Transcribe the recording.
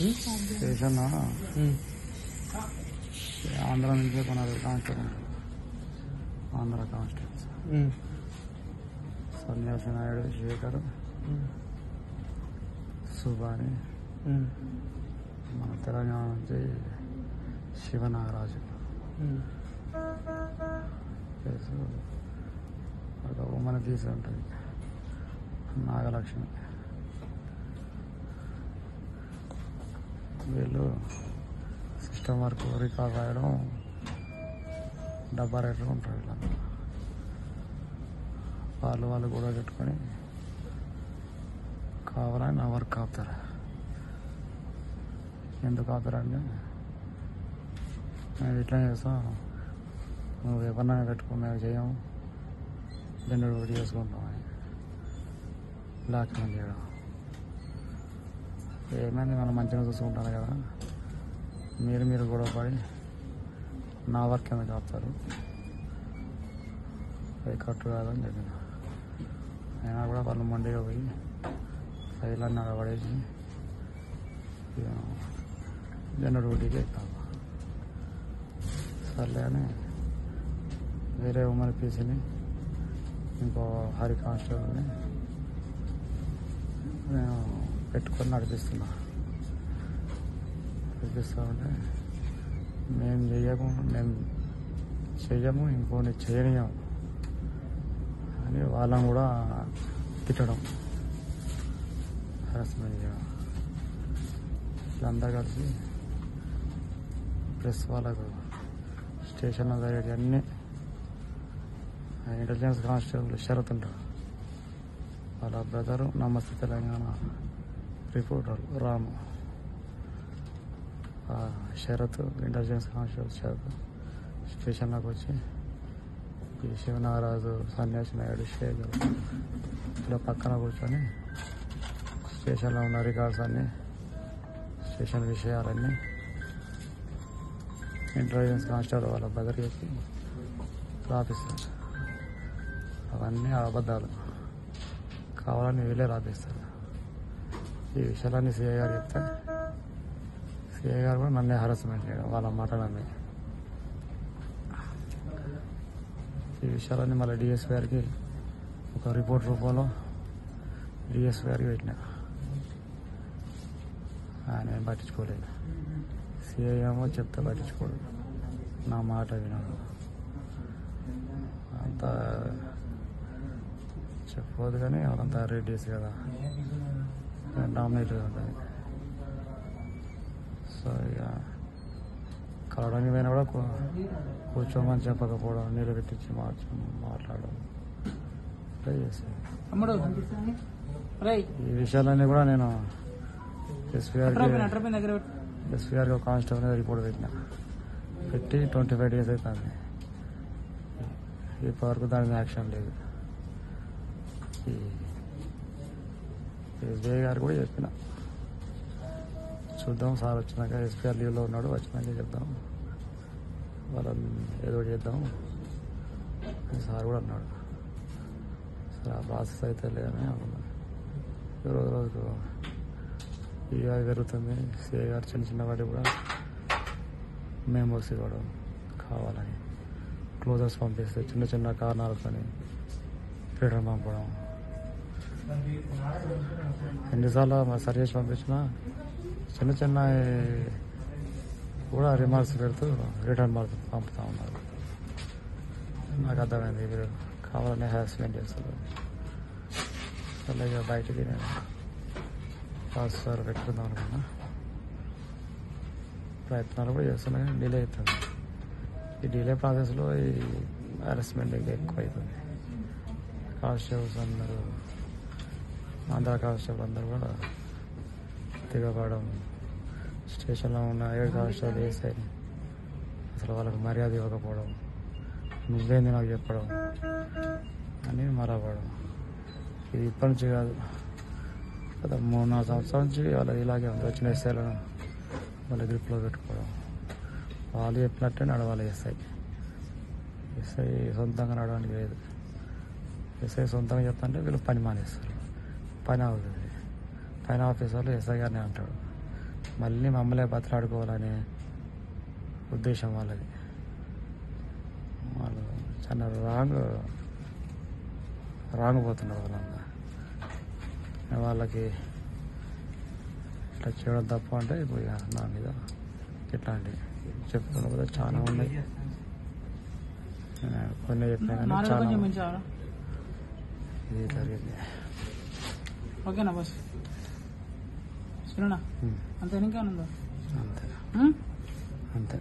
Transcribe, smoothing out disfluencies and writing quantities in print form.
Station Andhra నుంచి కొన్నారు constable, Andhra constable సన్యాసి నాయుడు, శేఖర్, సుబాని, మన తెలంగాణ నుంచి శివనాగరాజు, ఒక ఉమ్మని తీసి ఉంటుంది నాగలక్ష్మి. వీళ్ళు సిస్టమ్ వర్క్ రికార్డ్ రాయడం, డబ్బా రైటర్ ఉంటారు. వీళ్ళంతా వాళ్ళు గొడవ పెట్టుకొని కావాలని నా వర్క్ ఆపుతారు. ఎందుకు ఆపుతారంటే మేము ఇట్లా చేస్తాం, నువ్వు ఎవరినైనా పెట్టుకో, మేము చేయము, రెండు ఒకటి చేసుకుంటాం అని బ్లాక్మెయిల్ చేయడం. ఏమైంది, మనం మంచిగా చూసుకుంటాను కదా, మీరు గొడవపడి నా వర్క్ ఎందుకు ఆపుతారు, అది కట్టు కాదని చెప్పిన. అయినా కూడా వాళ్ళు మండిగా పోయి ఫైల్ అక్కడ పడేసి జనరల్ డ్యూటీకి ఎక్కుతాము. సర్లే అని వేరే ఉమ్మడి పీసీని, ఇంకో హరి కానిస్టేబుల్ని నేను పెట్టుకొని నడిపిస్తా ఉంటే, మేము చెయ్యము, ఇంకోని చేయనియము అని వాళ్ళని కూడా తిట్టడం, హరాస్మెంట్ చేయడం. వీళ్ళంతా కలిసి ప్రెస్ వాళ్ళకు స్టేషన్లో జరిగేది అన్నీ ఇంటెలిజెన్స్ కానిస్టేబుల్ శరత్ ఉంటాడు, వాళ్ళ బ్రదరు నమస్తే తెలంగాణ రిపోర్టర్ రాము, శరత్ ఇంటెలిజెన్స్ కానిస్టేబుల్ శరత్ స్టేషన్లోకి వచ్చి ఈ శివనాగరాజు, సన్యాసి నాయుడు, శేఖర్ ఇలా పక్కన కూర్చొని స్టేషన్లో ఉన్న రికార్డ్స్ అన్నీ, స్టేషన్ విషయాలన్నీ ఇంటెలిజెన్స్ కానిస్టేబుల్ వాళ్ళ బ్రదర్ చెప్పి రాపిస్తారు. అవన్నీ అబద్ధాలు, కావాలని వీళ్ళే రాపిస్తారు. ఈ విషయాలన్నీ సిఐ గారు చెప్తే సిఐ గారు కూడా నన్నే హరాస్మెంట్ చేయడం, వాళ్ళ మాటలన్నీ. ఈ విషయాలన్నీ మళ్ళీ డిఎస్పీ గారికి ఒక రిపోర్ట్ రూపంలో డిఎస్పీ గారికి పెట్టిన. ఆయన ఏం పట్టించుకోలేదు. సిఐ ఏమో చెప్తే పట్టించుకోడు, నా మాట వినడు. అంతా చెప్పవద్దు కానీ వాళ్ళంతా రెడ్డీస్ కదా, డామినేటెడ్ ఉంటుంది. సో ఇక కలవడానికి పోయినా కూడా కూర్చోమని చెప్పకపోవడం, నీళ్ళు పెట్టించి మాట్లాడడం చేసేది. ఈ విషయాలన్నీ కూడా నేను ఎస్పీ గారికి ఒక కానిస్టేబుల్ మీద రిపోర్ట్ పెట్టి 25 days అవుతుంది. ఇప్పటివరకు దాని మీద యాక్షన్ లేదు. ఈ ఎస్బీఐ గారు కూడా చెప్పిన, చూద్దాం సార్ వచ్చినాక, ఎస్పీ గారు లీవ్లో ఉన్నాడు, వచ్చినాక చెప్దాం, వాళ్ళని ఏదో చేద్దాం అని సార్ కూడా అన్నాడు. సరే ఆ ప్రాసెస్ అయితే లేదని అనుకున్నాను. రోజుకు ఇక జరుగుతుంది. సిఐ గారు చిన్న వాటి కూడా మెమోస్ ఇవ్వడం, కావాలని క్లోజర్స్ పంపిస్తే చిన్న కారణాలతో రిటర్న్ పంపడం. ఎన్నిసార్లు సరి చేసి పంపించినా చిన్న కూడా రిమార్క్స్ పెడుతూ రిటర్న్ పంపుతా ఉన్నారు. నాకు అర్థమైంది వీరు కావాలని హెరాస్మెంట్ చేస్తారు. అలాగే బయటికి నేను సార్ పెట్టుకుందాం అనుకున్నా, ప్రయత్నాలు కూడా చేస్తున్నా కానీ డిలే అవుతుంది. ఈ డిలే ప్రాసెస్లో ఈ హెరాస్మెంట్ ఇంకా ఎక్కువ అవుతుంది. కానిస్టేబుల్స్ అందరూ, ఆంధ్ర కానిస్టేబుల్ అందరూ కూడా దిగబడడం, స్టేషన్లో ఉన్న 7 కానిస్టేబుల్ వేసాయి, అసలు వాళ్ళకి మర్యాద ఇవ్వకపోవడం, నువ్వేంది నాకు చెప్పడం అని మరవడం. ఇది ఇప్పటి నుంచి కాదు, గత 3-4 సంవత్సరాల నుంచి వాళ్ళకి ఇలాగే ఉంది. వచ్చిన ఎస్ఐలను వాళ్ళ గ్రిప్లో పెట్టుకోవడం, వాళ్ళు చెప్పినట్టే నడవాలి. ఎస్ఐ సొంతంగా నడవడానికి లేదు. ఎస్ఐ సొంతంగా చెప్తుంటే వీళ్ళు పని మానేస్తారు, పని అవుతుంది. పైన ఆఫీసర్లు ఎస్ఐ గారిని అంటాడు, మళ్ళీ మమ్మల్ని బతలాడుకోవాలనే ఉద్దేశం వాళ్ళది. వాళ్ళు చాలా రాంగ్ పోతున్నారు వాళ్ళంతా. వాళ్ళకి ఇట్లా చేయడం తప్ప అంటే ఇప్పుడు ఇక నా మీద ఇట్లాంటివి చెప్పుకున్న కూడా చాలా ఉన్నాయి. కొన్ని చెప్పినా కానీ చాలా ఇది జరిగింది. ఓకేనా బస్ అంతే ఇంకా అంతే అంతే.